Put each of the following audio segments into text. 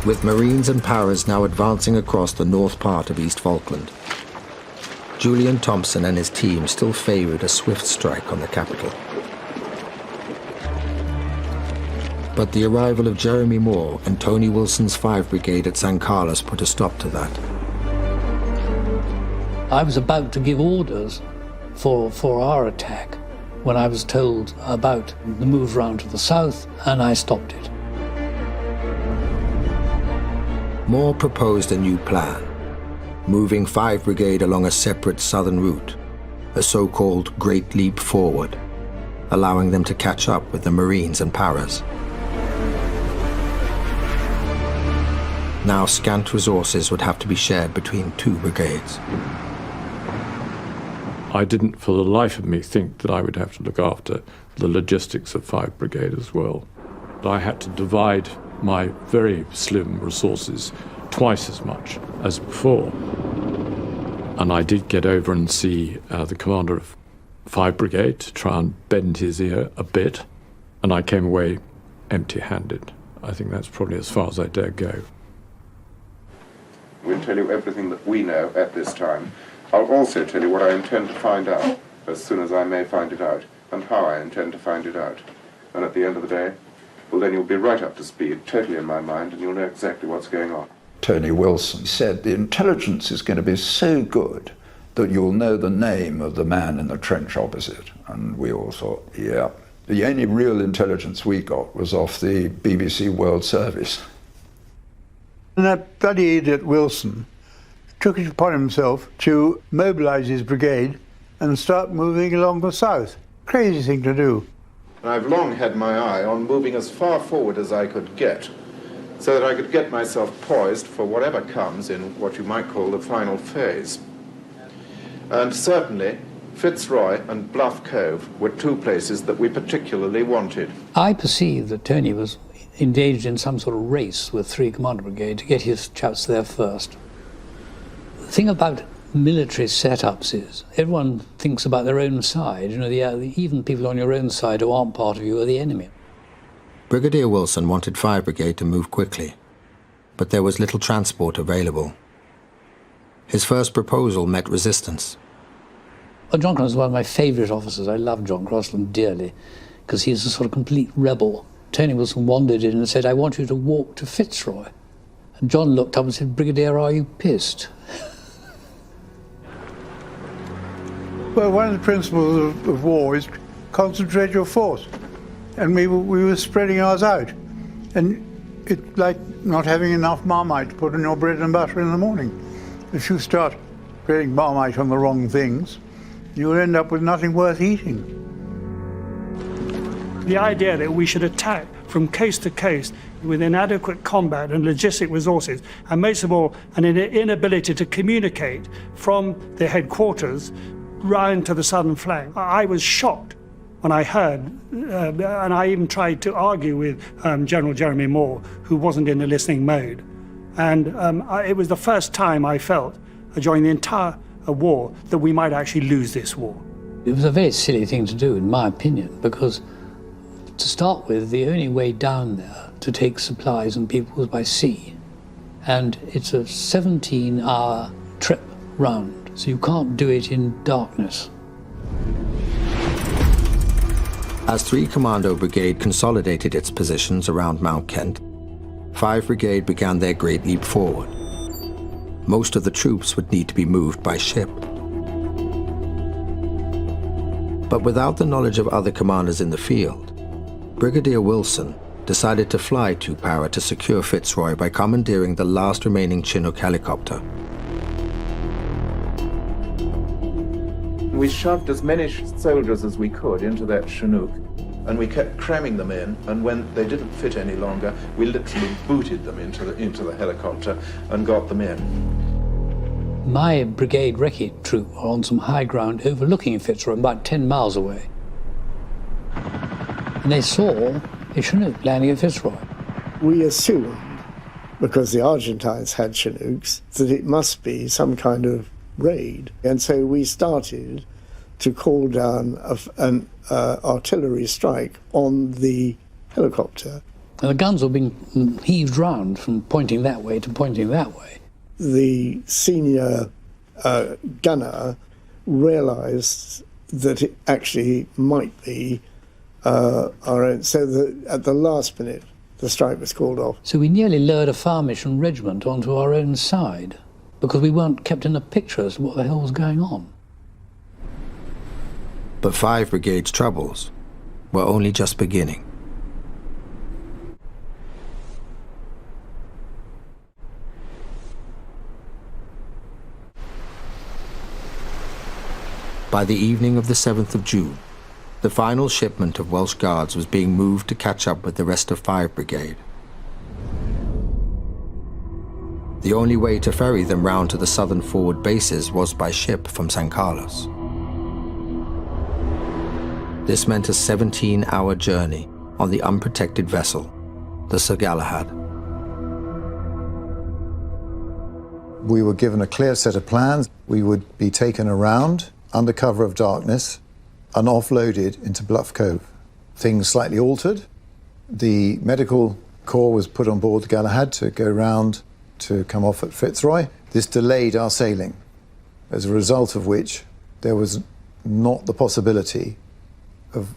with Marines and Paras now advancing across the north part of East Falkland. Julian Thompson and his team still favoured a swift strike on the capital. But the arrival of Jeremy Moore and Tony Wilson's 5th Brigade at San Carlos put a stop to that. I was about to give orders for our attack when I was told about the move round to the south, and I stopped it. Moore proposed a new plan, moving 5th Brigade along a separate southern route, a so-called Great Leap Forward, allowing them to catch up with the Marines and Paras. Now scant resources would have to be shared between 2 brigades. I didn't for the life of me think that I would have to look after the logistics of 5th Brigade as well. I had to divide my very slim resources twice as much as before. And I did get over and see the commander of 5th Brigade to try and bend his ear a bit, and I came away empty-handed. I think that's probably as far as I dare go. We'll tell you everything that we know at this time. I'll also tell you what I intend to find out, as soon as I may find it out, and how I intend to find it out. And at the end of the day, well, then you'll be right up to speed, totally in my mind, and you'll know exactly what's going on. Tony Wilson said the intelligence is going to be so good that you'll know the name of the man in the trench opposite. And we all thought, yeah. The only real intelligence we got was off the BBC World Service. And that bloody idiot Wilson took it upon himself to mobilise his brigade and start moving along the south. Crazy thing to do. I've long had my eye on moving as far forward as I could get, so that I could get myself poised for whatever comes in what you might call the final phase. And certainly, Fitzroy and Bluff Cove were 2 places that we particularly wanted. I perceived that Tony was engaged in some sort of race with 3 Commander Brigade to get his chaps there first. The thing about military setups is everyone thinks about their own side. You know, even people on your own side who aren't part of you are the enemy. Brigadier Wilson wanted 5th Brigade to move quickly, but there was little transport available. His first proposal met resistance. Well, John Crosland was one of my favourite officers. I love John Crosland dearly, because he's a sort of complete rebel. Tony Wilson wandered in and said, "I want you to walk to Fitzroy." And John looked up and said, "Brigadier, are you pissed?" Well, one of the principles of war is concentrate your force. And we were spreading ours out. And it's like not having enough Marmite to put on your bread and butter in the morning. If you start spreading Marmite on the wrong things, you'll end up with nothing worth eating. The idea that we should attack from coast to coast with inadequate combat and logistic resources, and most of all, an inability to communicate from the headquarters round to the southern flank. I was shocked when I heard, and I even tried to argue with General Jeremy Moore, who wasn't in the listening mode. And it was the first time I felt, during the entire war, that we might actually lose this war. It was a very silly thing to do, in my opinion, because to start with, the only way down there to take supplies and people was by sea. And it's a 17-hour trip round, so you can't do it in darkness. As 3 Commando Brigade consolidated its positions around Mount Kent, 5th Brigade began their Great Leap Forward. Most of the troops would need to be moved by ship. But without the knowledge of other commanders in the field, Brigadier Wilson decided to fly to Para to secure Fitzroy by commandeering the last remaining Chinook helicopter. We shoved as many soldiers as we could into that Chinook, and we kept cramming them in, and when they didn't fit any longer, we literally booted them into the helicopter and got them in. My brigade recce troop were on some high ground overlooking Fitzroy, about 10 miles away. And they saw a Chinook landing at Fitzroy. We assumed, because the Argentines had Chinooks, that it must be some kind of raid. And so we started to call down an artillery strike on the helicopter. And the guns were being heaved round from pointing that way to pointing that way. The senior gunner realised that it actually might be our own. So that at the last minute, the strike was called off. So we nearly lured a Farmation regiment onto our own side because we weren't kept in a picture as to what the hell was going on. But 5 Brigade's troubles were only just beginning. By the evening of the 7th of June, the final shipment of Welsh Guards was being moved to catch up with the rest of 5 Brigade. The only way to ferry them round to the southern forward bases was by ship from San Carlos. This meant a 17-hour journey on the unprotected vessel, the Sir Galahad. We were given a clear set of plans. We would be taken around under cover of darkness and offloaded into Bluff Cove. Things slightly altered. The medical corps was put on board the Galahad to go round to come off at Fitzroy. This delayed our sailing, as a result of which there was not the possibility of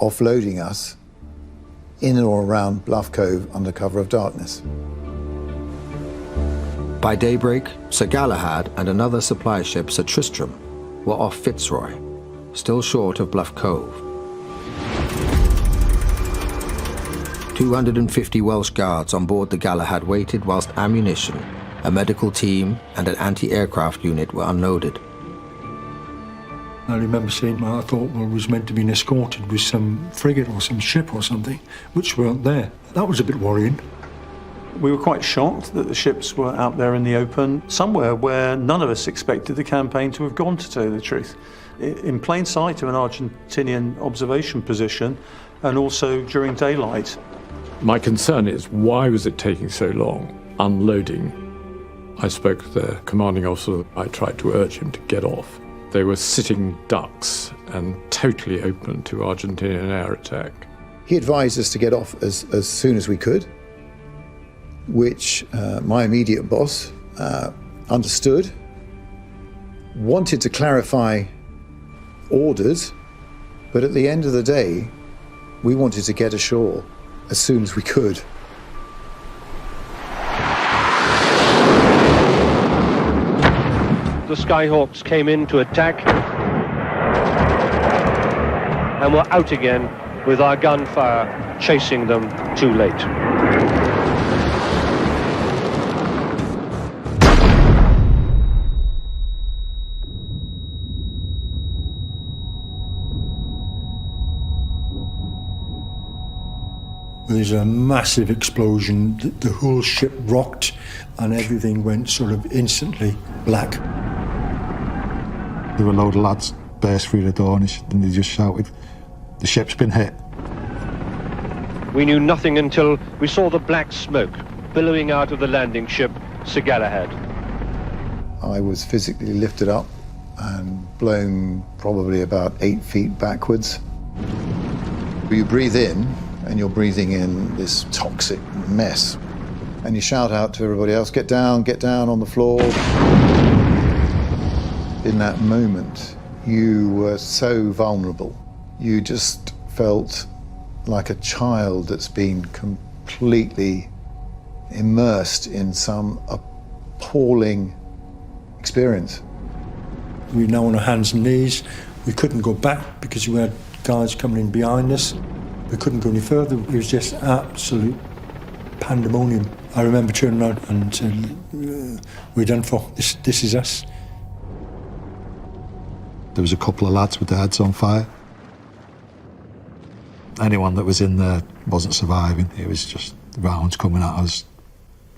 offloading us in or around Bluff Cove under cover of darkness. By daybreak, Sir Galahad and another supply ship, Sir Tristram, were off Fitzroy, still short of Bluff Cove. 250 Welsh Guards on board the Galahad waited whilst ammunition, a medical team and an anti-aircraft unit were unloaded. I remember saying, I thought we was meant to be escorted with some frigate or some ship or something, which weren't there. That was a bit worrying. We were quite shocked that the ships were out there in the open, somewhere where none of us expected the campaign to have gone, to tell you the truth. In plain sight of an Argentinian observation position, and also during daylight. My concern is, why was it taking so long unloading? I spoke to the commanding officer. I tried to urge him to get off. They were sitting ducks and totally open to Argentinian air attack. He advised us to get off as soon as we could, which my immediate boss understood, wanted to clarify orders, but at the end of the day, we wanted to get ashore as soon as we could. The Skyhawks came in to attack and were out again with our gunfire chasing them too late. There's a massive explosion. The whole ship rocked and everything went sort of instantly black. There were a load of lads burst through the door and they just shouted, "The ship's been hit." We knew nothing until we saw the black smoke billowing out of the landing ship, Sir Galahad. I was physically lifted up and blown probably about 8 feet backwards. You breathe in, and you're breathing in this toxic mess. And you shout out to everybody else, get down on the floor. In that moment, you were so vulnerable. You just felt like a child that's been completely immersed in some appalling experience. We were now on our hands and knees. We couldn't go back because we had guards coming in behind us. We couldn't go any further. It was just absolute pandemonium. I remember turning around and saying, we're done for. This is us. There was a couple of lads with their heads on fire. Anyone that was in there wasn't surviving. It was just rounds coming at us,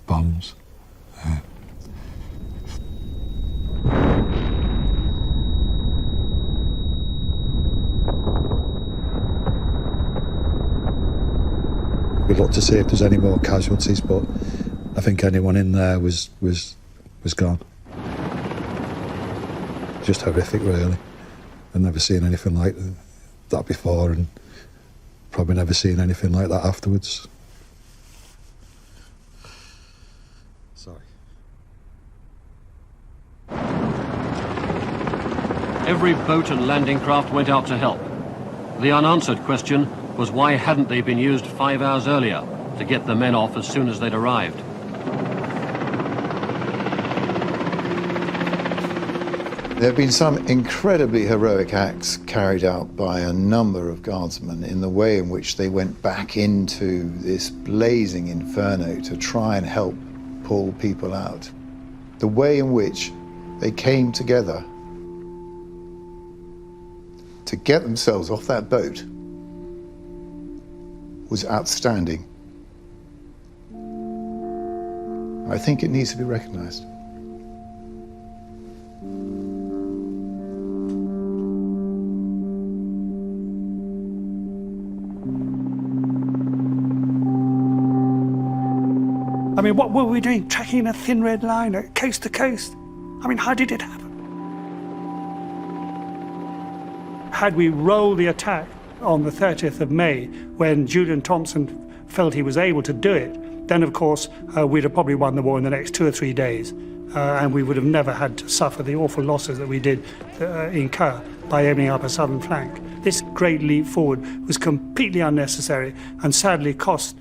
bombs. We looked to see if there's any more casualties, but I think anyone in there was gone. Just horrific, really. I've never seen anything like that before, and probably never seen anything like that afterwards. Sorry. Every boat and landing craft went out to help. The unanswered question was why hadn't they been used 5 hours earlier to get the men off as soon as they'd arrived? There have been some incredibly heroic acts carried out by a number of guardsmen in the way in which they went back into this blazing inferno to try and help pull people out. The way in which they came together to get themselves off that boat was outstanding. I think it needs to be recognized. I mean, what were we doing? Tracking a thin red line coast to coast? I mean, how did it happen? Had we rolled the attack on the 30th of May, when Julian Thompson felt he was able to do it, then of course we'd have probably won the war in the next 2 or 3 days, and we would have never had to suffer the awful losses that we did incur by opening up a southern flank. This great leap forward was completely unnecessary and sadly cost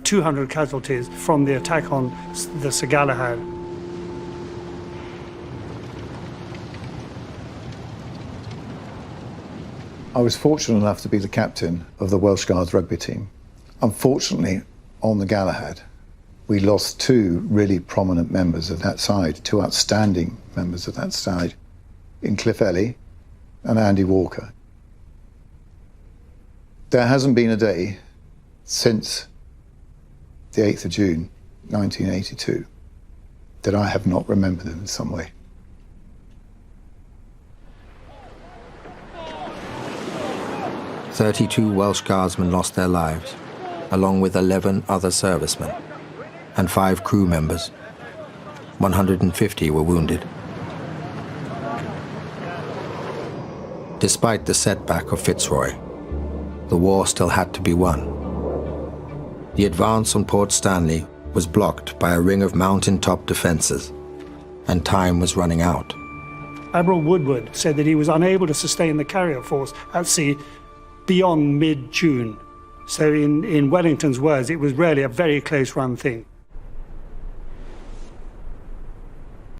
200 casualties from the attack on the Sir Galahad. I was fortunate enough to be the captain of the Welsh Guards rugby team. Unfortunately, on the Galahad, we lost 2 really prominent members of that side, 2 outstanding members of that side, in Cliff Ellie and Andy Walker. There hasn't been a day since the 8th of June, 1982, that I have not remembered them in some way. "32 Welsh Guardsmen lost their lives, along with 11 other servicemen, and 5 crew members. 150 were wounded. Despite the setback of Fitzroy, the war still had to be won. The advance on Port Stanley was blocked by a ring of mountain-top defences, and time was running out. Admiral Woodward said that he was unable to sustain the carrier force at sea beyond mid-June. So in Wellington's words, it was really a very close run thing.